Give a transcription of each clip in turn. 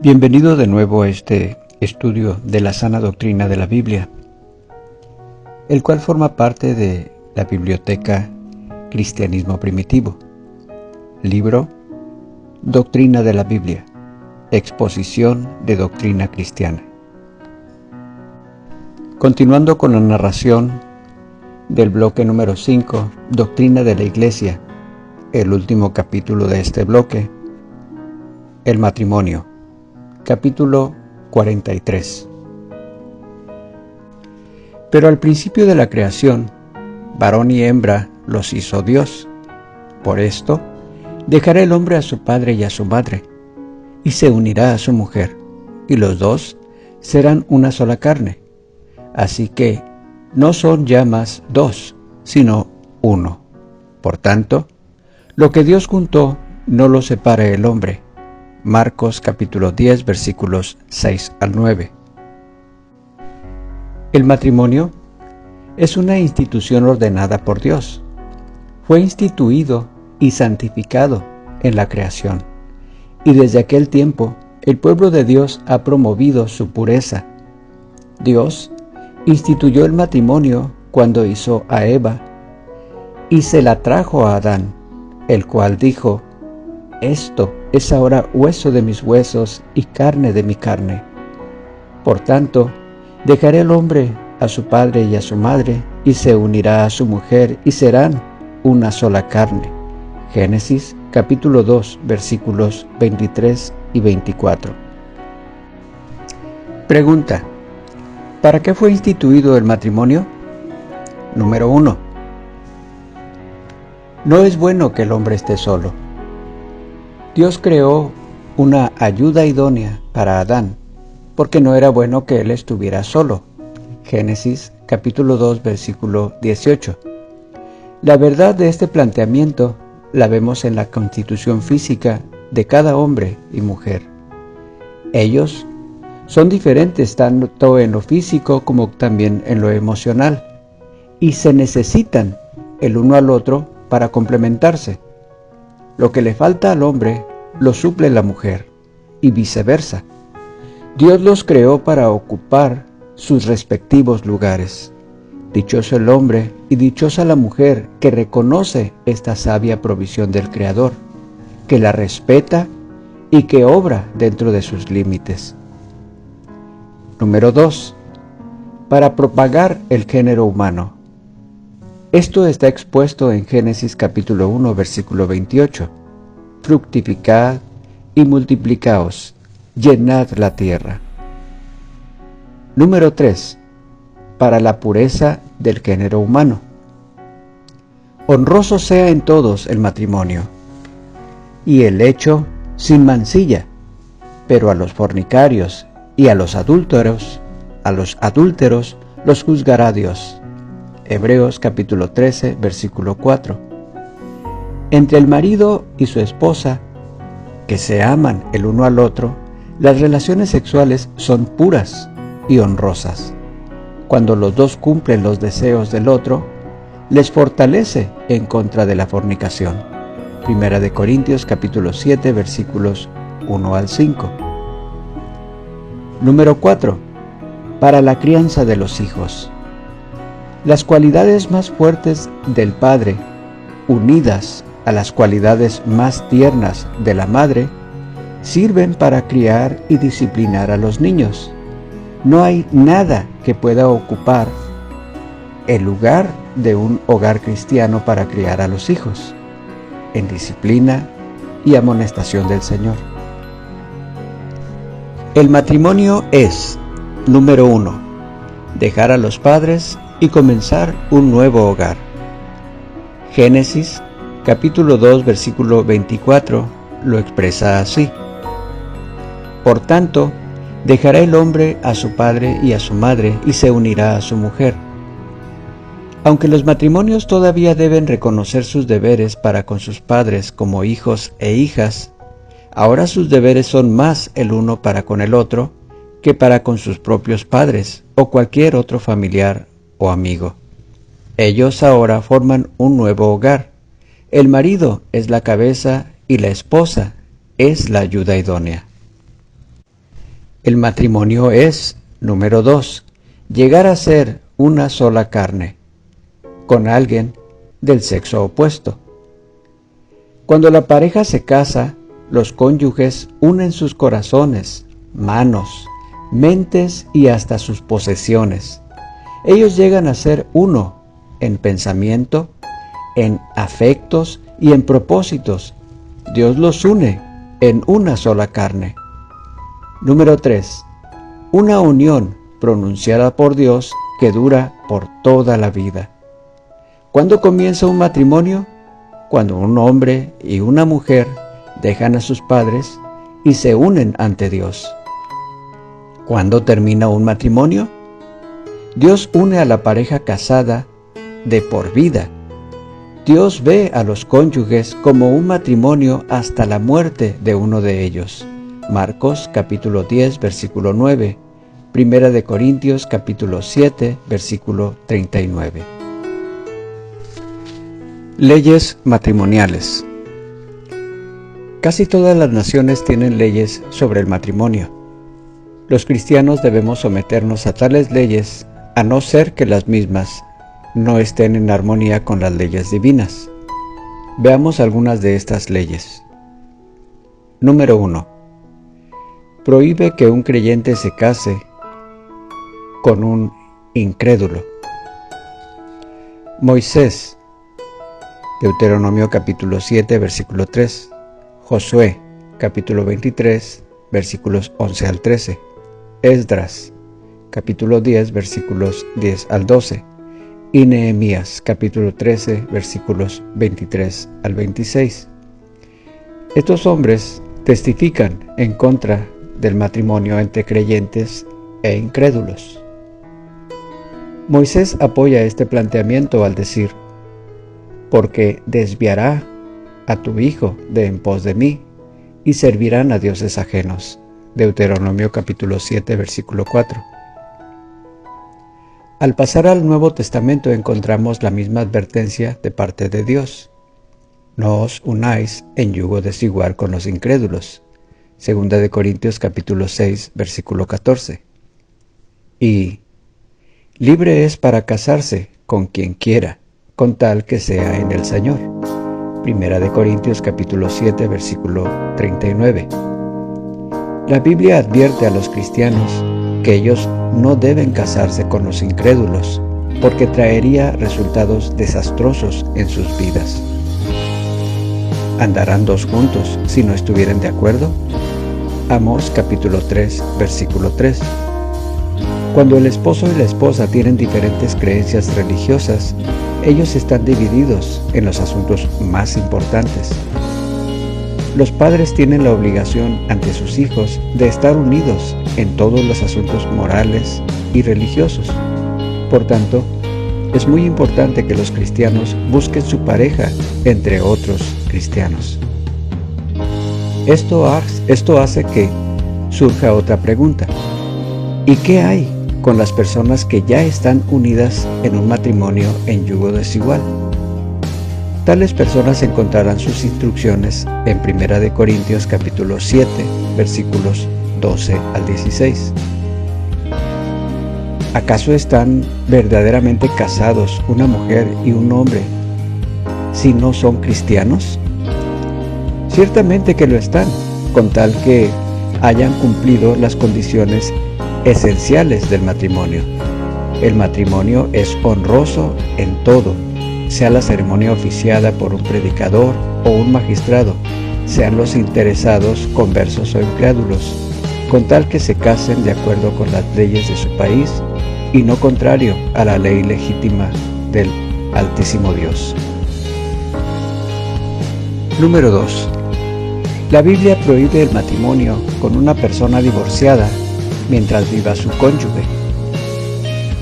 Bienvenido de nuevo a este estudio de la sana doctrina de la Biblia, el cual forma parte de la biblioteca Cristianismo Primitivo, libro Doctrina de la Biblia, exposición de doctrina cristiana. Continuando con la narración del bloque número 5, Doctrina de la Iglesia, el último capítulo de este bloque, el matrimonio. Capítulo 43. Pero al principio de la creación, varón y hembra los hizo Dios. Por esto, dejará el hombre a su padre y a su madre, y se unirá a su mujer, y los dos serán una sola carne. Así que no son ya más dos, sino uno. Por tanto, lo que Dios juntó, no lo separe el hombre. Marcos capítulo 10, versículos 6 al 9. El matrimonio es una institución ordenada por Dios. Fue instituido y santificado en la creación, y desde aquel tiempo el pueblo de Dios ha promovido su pureza. Dios instituyó el matrimonio cuando hizo a Eva, y se la trajo a Adán, el cual dijo: esto es ahora hueso de mis huesos y carne de mi carne. Por tanto, dejará el hombre a su padre y a su madre, y se unirá a su mujer, y serán una sola carne. Génesis capítulo 2, versículos 23 y 24. Pregunta: ¿para qué fue instituido el matrimonio? Número 1. No es bueno que el hombre esté solo. Dios creó una ayuda idónea para Adán, porque no era bueno que él estuviera solo. Génesis capítulo 2, versículo 18. La verdad de este planteamiento la vemos en la constitución física de cada hombre y mujer. Ellos son diferentes tanto en lo físico como también en lo emocional, y se necesitan el uno al otro para complementarse. Lo que le falta al hombre lo suple la mujer, y viceversa. Dios los creó para ocupar sus respectivos lugares. Dichoso el hombre y dichosa la mujer que reconoce esta sabia provisión del Creador, que la respeta y que obra dentro de sus límites. Número 2. Para propagar el género humano. Esto está expuesto en Génesis capítulo 1, versículo 28. Fructificad y multiplicaos, llenad la tierra. Número 3. Para la pureza del género humano. Honroso sea en todos el matrimonio, y el hecho sin mancilla, pero a los fornicarios y a los adúlteros los juzgará Dios. Hebreos capítulo 13, versículo 4. Entre el marido y su esposa, que se aman el uno al otro, las relaciones sexuales son puras y honrosas. Cuando los dos cumplen los deseos del otro, les fortalece en contra de la fornicación. Primera de Corintios capítulo 7, versículos 1 al 5. Número 4. Para la crianza de los hijos. Las cualidades más fuertes del padre, unidas a las cualidades más tiernas de la madre, sirven para criar y disciplinar a los niños. No hay nada que pueda ocupar el lugar de un hogar cristiano para criar a los hijos, en disciplina y amonestación del Señor. El matrimonio es, número 1, dejar a los padres y comenzar un nuevo hogar. Génesis capítulo 2, versículo 24 lo expresa así: por tanto, dejará el hombre a su padre y a su madre, y se unirá a su mujer. Aunque los matrimonios todavía deben reconocer sus deberes para con sus padres como hijos e hijas, ahora sus deberes son más el uno para con el otro que para con sus propios padres o cualquier otro familiar o amigo. Ellos ahora forman un nuevo hogar. El marido es la cabeza y la esposa es la ayuda idónea. El matrimonio es, número 2, llegar a ser una sola carne, con alguien del sexo opuesto. Cuando la pareja se casa, los cónyuges unen sus corazones, manos, mentes y hasta sus posesiones. Ellos llegan a ser uno en pensamiento, en afectos y en propósitos. Dios los une en una sola carne. Número 3. Una unión pronunciada por Dios que dura por toda la vida. ¿Cuándo comienza un matrimonio? Cuando un hombre y una mujer dejan a sus padres y se unen ante Dios. ¿Cuándo termina un matrimonio? Dios une a la pareja casada de por vida. Dios ve a los cónyuges como un matrimonio hasta la muerte de uno de ellos. Marcos capítulo 10, versículo 9. Primera de Corintios capítulo 7, versículo 39. Leyes matrimoniales. Casi todas las naciones tienen leyes sobre el matrimonio. Los cristianos debemos someternos a tales leyes, a no ser que las mismas no estén en armonía con las leyes divinas. Veamos algunas de estas leyes. Número 1. Prohíbe que un creyente se case con un incrédulo. Moisés, Deuteronomio capítulo 7, versículo 3. Josué, capítulo 23, versículos 11 al 13. Esdras, capítulo 10, versículos 10 al 12. Y Nehemías, capítulo 13, versículos 23 al 26. Estos hombres testifican en contra del matrimonio entre creyentes e incrédulos. Moisés apoya este planteamiento al decir: porque desviará a tu hijo de en pos de mí, y servirán a dioses ajenos. Deuteronomio capítulo 7, versículo 4. Al pasar al Nuevo Testamento encontramos la misma advertencia de parte de Dios. No os unáis en yugo desigual con los incrédulos. Segunda de Corintios capítulo 6, versículo 14. Y libre es para casarse con quien quiera, con tal que sea en el Señor. Primera de Corintios capítulo 7, versículo 39. La Biblia advierte a los cristianos que ellos no deben casarse con los incrédulos, porque traería resultados desastrosos en sus vidas. ¿Andarán dos juntos si no estuvieran de acuerdo? Amós capítulo 3, versículo 3. Cuando el esposo y la esposa tienen diferentes creencias religiosas, ellos están divididos en los asuntos más importantes. Los padres tienen la obligación ante sus hijos de estar unidos en todos los asuntos morales y religiosos. Por tanto, es muy importante que los cristianos busquen su pareja entre otros cristianos. Esto hace que surja otra pregunta. ¿Y qué hay con las personas que ya están unidas en un matrimonio en yugo desigual? Tales personas encontrarán sus instrucciones en 1 de Corintios capítulo 7, versículos 12 al 16. ¿Acaso están verdaderamente casados una mujer y un hombre si no son cristianos? Ciertamente que lo están, con tal que hayan cumplido las condiciones esenciales del matrimonio. El matrimonio es honroso en todo, sea la ceremonia oficiada por un predicador o un magistrado, sean los interesados conversos o incrédulos, con tal que se casen de acuerdo con las leyes de su país y no contrario a la ley legítima del Altísimo Dios. Número 2. La Biblia prohíbe el matrimonio con una persona divorciada mientras viva su cónyuge.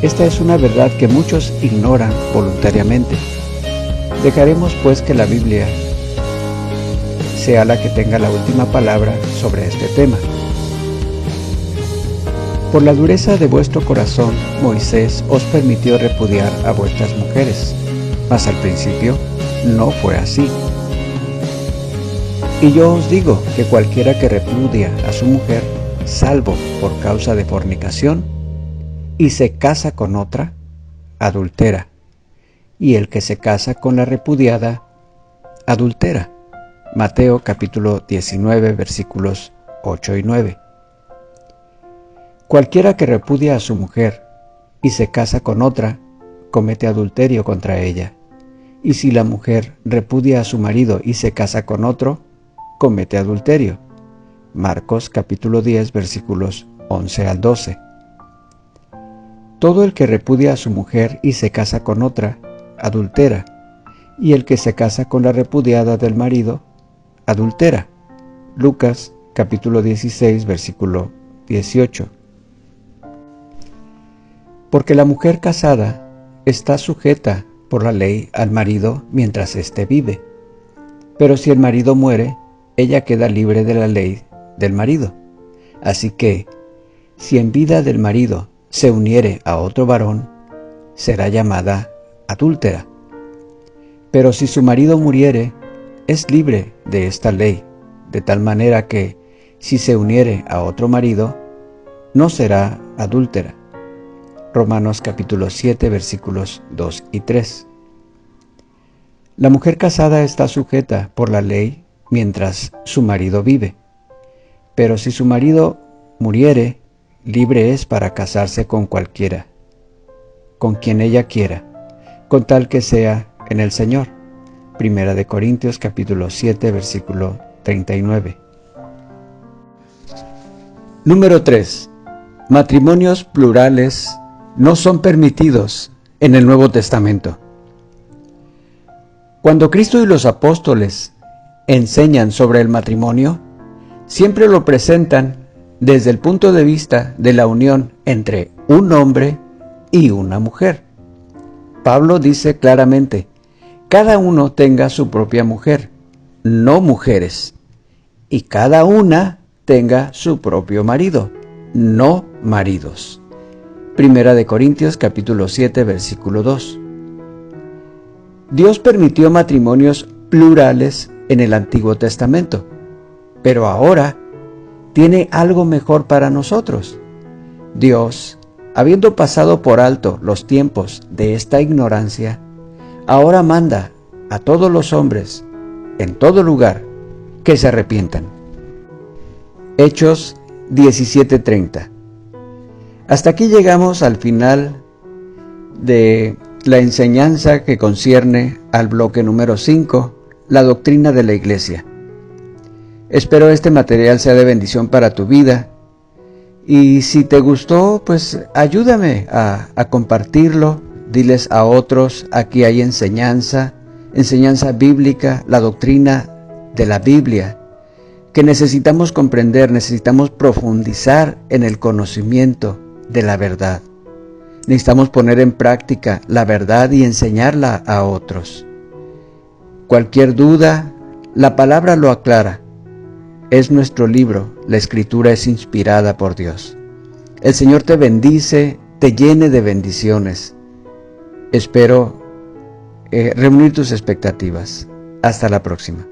Esta es una verdad que muchos ignoran voluntariamente. Dejaremos pues que la Biblia sea la que tenga la última palabra sobre este tema. Por la dureza de vuestro corazón, Moisés os permitió repudiar a vuestras mujeres, mas al principio no fue así. Y yo os digo que cualquiera que repudia a su mujer salvo por causa de fornicación, y se casa con otra, adultera, y el que se casa con la repudiada, adultera. Mateo capítulo 19, versículos 8 y 9. Cualquiera que repudia a su mujer y se casa con otra, comete adulterio contra ella. Y si la mujer repudia a su marido y se casa con otro, comete adulterio. Marcos capítulo 10, versículos 11 al 12. Todo el que repudia a su mujer y se casa con otra, adultera, y el que se casa con la repudiada del marido, adultera. Lucas capítulo 16, versículo 18. Porque la mujer casada está sujeta por la ley al marido mientras éste vive. Pero si el marido muere, ella queda libre de la ley del marido. Así que, si en vida del marido se uniere a otro varón, será llamada adúltera. Pero si su marido muriere, es libre de esta ley, de tal manera que, si se uniere a otro marido, no será adúltera. Romanos capítulo 7, versículos 2 y 3. La mujer casada está sujeta por la ley mientras su marido vive. Pero si su marido muriere, libre es para casarse con cualquiera, con quien ella quiera, con tal que sea en el Señor. Primera de Corintios capítulo 7, versículo 39. Número 3. Matrimonios plurales no son permitidos en el Nuevo Testamento. Cuando Cristo y los apóstoles enseñan sobre el matrimonio, siempre lo presentan desde el punto de vista de la unión entre un hombre y una mujer. Pablo dice claramente: cada uno tenga su propia mujer, no mujeres, y cada una tenga su propio marido, no maridos. Primera de Corintios capítulo 7, versículo 2. Dios permitió matrimonios plurales en el Antiguo Testamento, pero ahora tiene algo mejor para nosotros. Dios, habiendo pasado por alto los tiempos de esta ignorancia, ahora manda a todos los hombres, en todo lugar, que se arrepientan. Hechos 17:30. Hasta aquí llegamos al final de la enseñanza que concierne al bloque número 5, la doctrina de la Iglesia. Espero este material sea de bendición para tu vida, y si te gustó, pues ayúdame a compartirlo. Diles a otros: aquí hay enseñanza bíblica, la doctrina de la Biblia, que necesitamos comprender, necesitamos profundizar en el conocimiento de la verdad. Necesitamos poner en práctica la verdad y enseñarla a otros. Cualquier duda, la palabra lo aclara. Es nuestro libro, la Escritura es inspirada por Dios. El Señor te bendice, te llene de bendiciones. Espero reunir tus expectativas. Hasta la próxima.